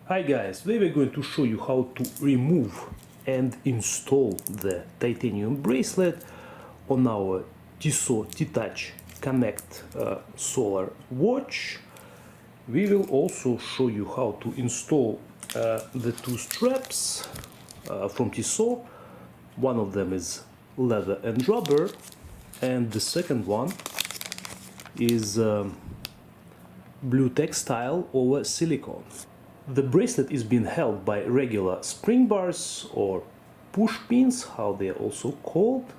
Hi guys, today we're going to show you how to remove and install the titanium bracelet on our Tissot T-Touch Connect Solar watch. We will also show you how to install the two straps from Tissot. One of them is leather and rubber, and the second one is blue textile over silicone. The bracelet is being held by regular spring bars or push pins, how they are also called.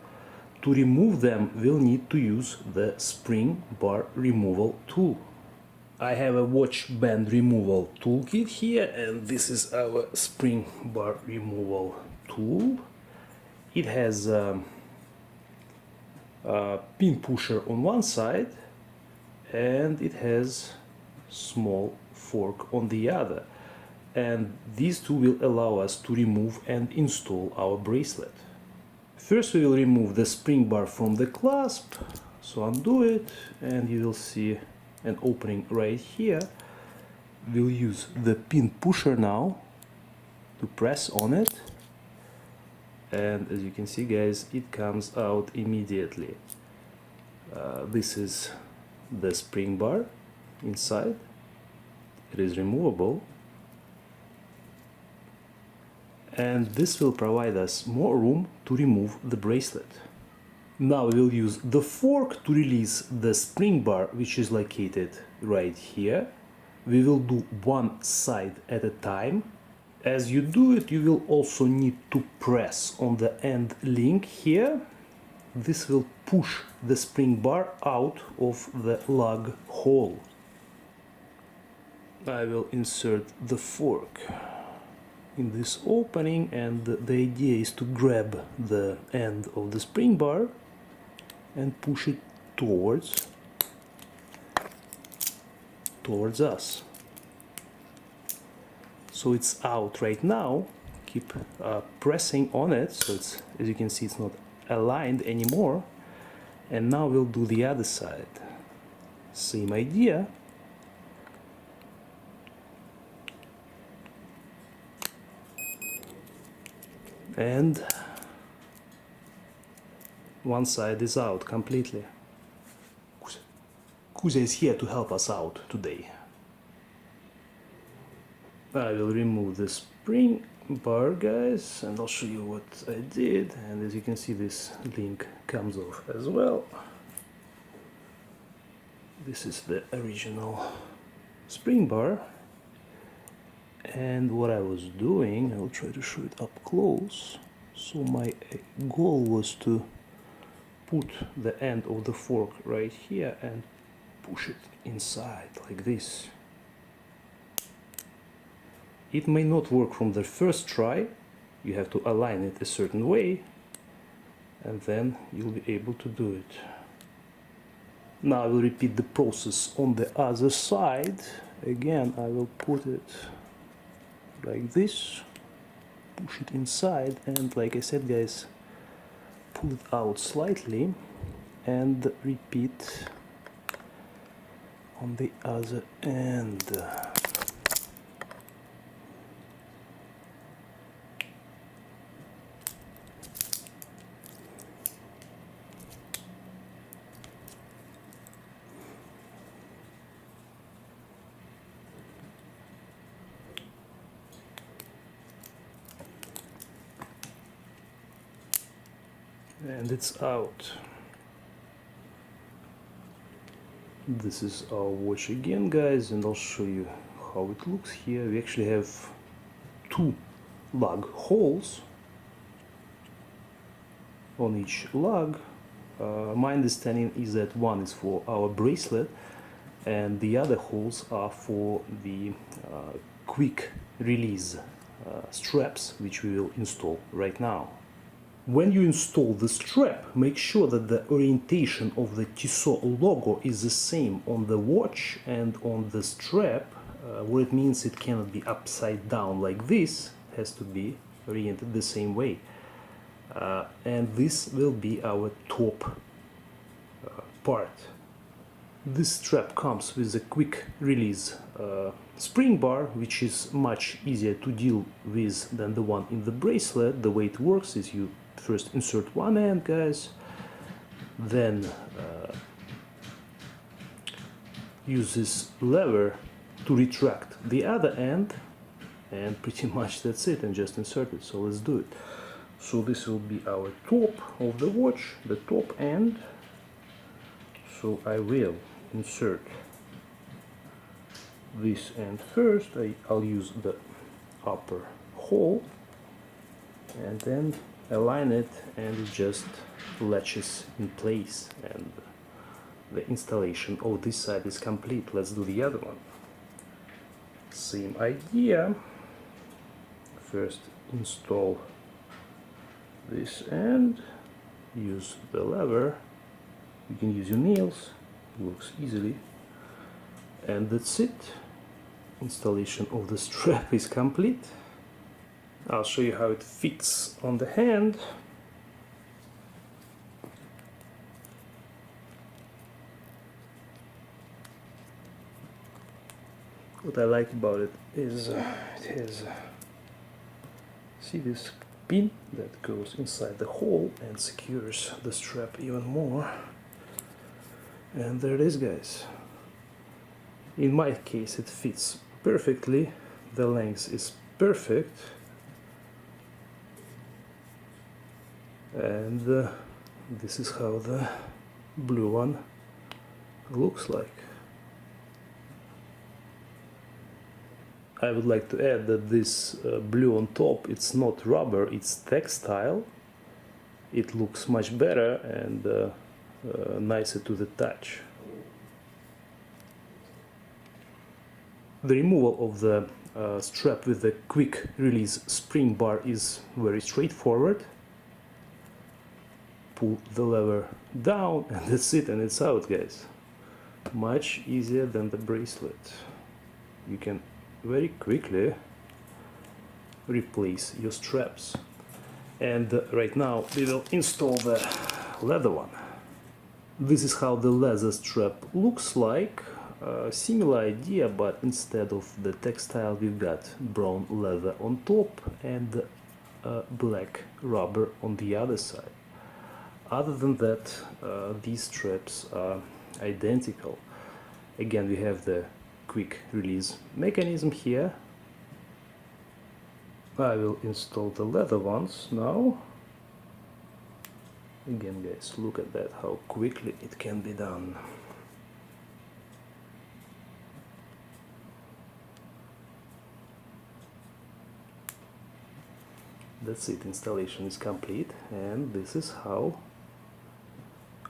To remove them, we'll need to use the spring bar removal tool. I have a watch band removal toolkit here, and this is our spring bar removal tool. It has a pin pusher on one side, and it has small fork on the other, and these two will allow us to remove and install our bracelet. First we will remove the spring bar from the clasp, so undo it and you will see an opening right here. We'll use the pin pusher now to press on it, and as you can see guys, it comes out immediately. This is the spring bar inside. It is removable, and this will provide us more room to remove the bracelet. Now we'll use the fork to release the spring bar, which is located right here. We will do one side at a time. As you do it, you will also need to press on the end link here. This will push the spring bar out of the lug hole. I will insert the fork in this opening, and the idea is to grab the end of the spring bar and push it towards us. So it's out right now. Keep pressing on it, so it's, as you can see, it's not aligned anymore. And now we'll do the other side. Same idea. And one side is out completely. Kuza is here to help us out today. I will remove the spring bar, guys, and I'll show you what I did. And as you can see, this link comes off as well. This is the original spring bar. And what I was doing, I'll try to show it up close. So my goal was to put the end of the fork right here and push it inside like this. It may not work from the first try. You have to align it a certain way, and then you'll be able to do it. Now I will repeat the process on the other side. Again, I will put it like this, push it inside, and like I said guys, pull it out slightly and repeat on the other end. And it's out. This is our watch again, guys, and I'll show you how it looks here. We actually have two lug holes on each lug. My understanding is that one is for our bracelet and the other holes are for the quick release straps, which we will install right now. When you install the strap, make sure that the orientation of the Tissot logo is the same on the watch and on the strap, what it means it cannot be upside down like this, it has to be oriented the same way. And this will be our top part. This strap comes with a quick release spring bar, which is much easier to deal with than the one in the bracelet. The way it works is you first insert one end, guys, then use this lever to retract the other end, and pretty much that's it, and just insert it. So let's do it. So this will be our top of the watch, the top end. So I will insert this end first. I'll use the upper hole and then align it, and it just latches in place, and the installation of this side is complete. Let's do the other one. Same idea. First install this end, use the lever. You can use your nails, it works easily, and that's it. Installation of the strap is complete. I'll show you how it fits on the hand. What I like about it is it has, see this pin that goes inside the hole and secures the strap even more. And there it is, guys. In my case it fits perfectly, the length is perfect, and this is how the blue one looks like. I would like to add that this blue on top, it's not rubber, it's textile. It looks much better and nicer to the touch. The removal of the strap with the quick release spring bar is very straightforward. Pull the lever down and that's it, and it's out, guys. Much easier than the bracelet. You can very quickly replace your straps. And right now we will install the leather one. This is how the leather strap looks like. Similar idea, but instead of the textile we've got brown leather on top and black rubber on the other side. Other than that, these straps are identical. Again, we have the quick release mechanism here. I will install the leather ones now. Again, guys, look at that, how quickly it can be done. That's it, installation is complete, and this is how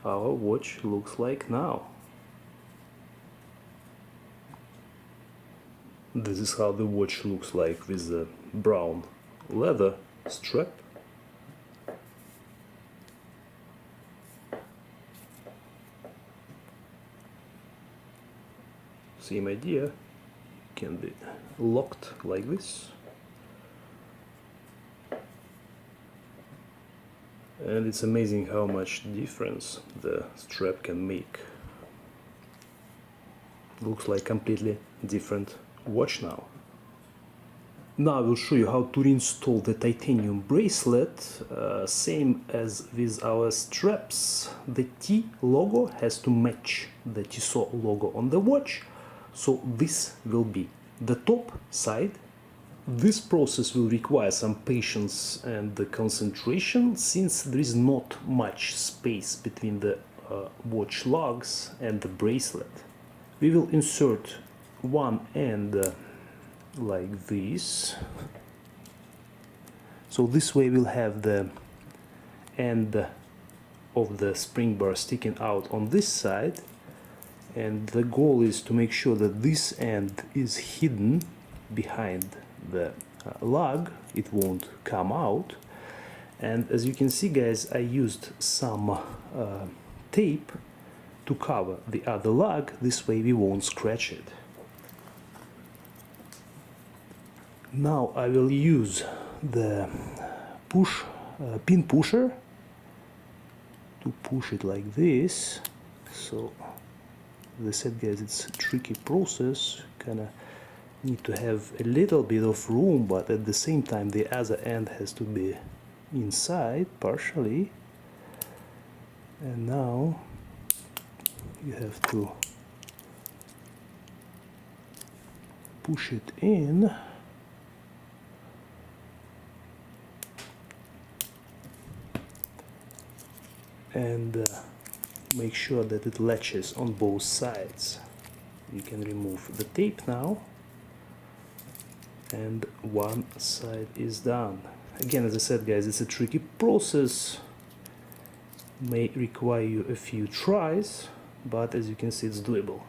our watch looks like now. This is how the watch looks like with the brown leather strap. Same idea, can be locked like this. And it's amazing how much difference the strap can make. Looks like completely different watch now. Now I will show you how to reinstall the titanium bracelet. Same as with our straps, the T logo has to match the Tissot logo on the watch. So this will be the top side. This process will require some patience and concentration, since there is not much space between the watch lugs and the bracelet. We will insert one end like this. So this way we'll have the end of the spring bar sticking out on this side, and the goal is to make sure that this end is hidden behind the lug. It won't come out. And as you can see, guys, I used some tape to cover the other lug. This way we won't scratch it. Now I will use the pin pusher to push it like this. So As I said, guys, it's a tricky process. Kinda need to have a little bit of room, but at the same time the other end has to be inside partially. And now you have to push it in. And make sure that it latches on both sides. You can remove the tape now, and one side is done. Again, as I said, guys, it's a tricky process, may require you a few tries, but as you can see, it's doable.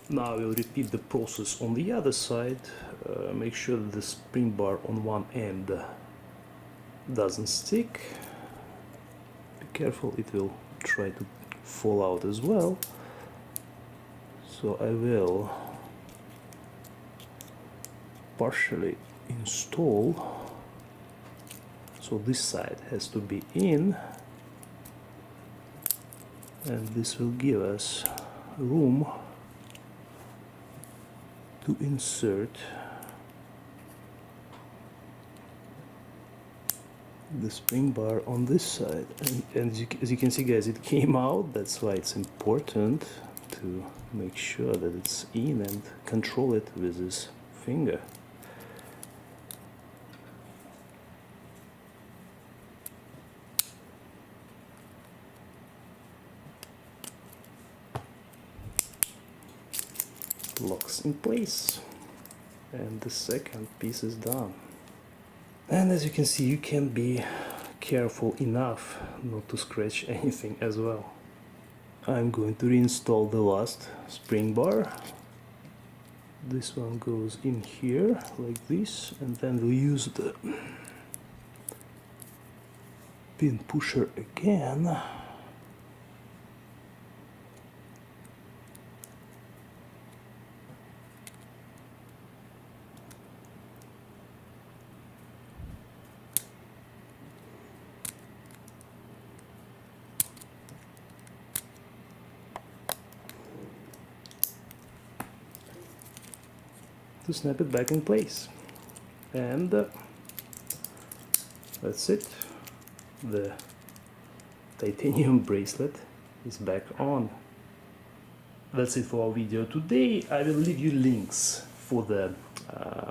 Now we'll repeat the process on the other side. Make sure that the spring bar on one end doesn't stick. Be careful, it will try to fall out as well. So I will partially install. So this side has to be in, and this will give us room to insert the spring bar on this side. And as you can see, guys, it came out. That's why it's important to make sure that it's in and control it with this finger. Locks in place, and the second piece is done. And as you can see, you can be careful enough not to scratch anything as well. I'm going to reinstall the last spring bar. This one goes in here like this, and then we'll use the pin pusher again. To snap it back in place, and that's it. The titanium bracelet is back on. That's it for our video today. I will leave you links for the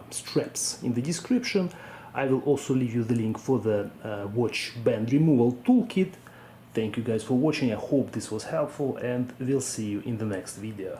straps in the description. I will also leave you the link for the watch band removal toolkit. Thank you guys for watching. I hope this was helpful, and we'll see you in the next video.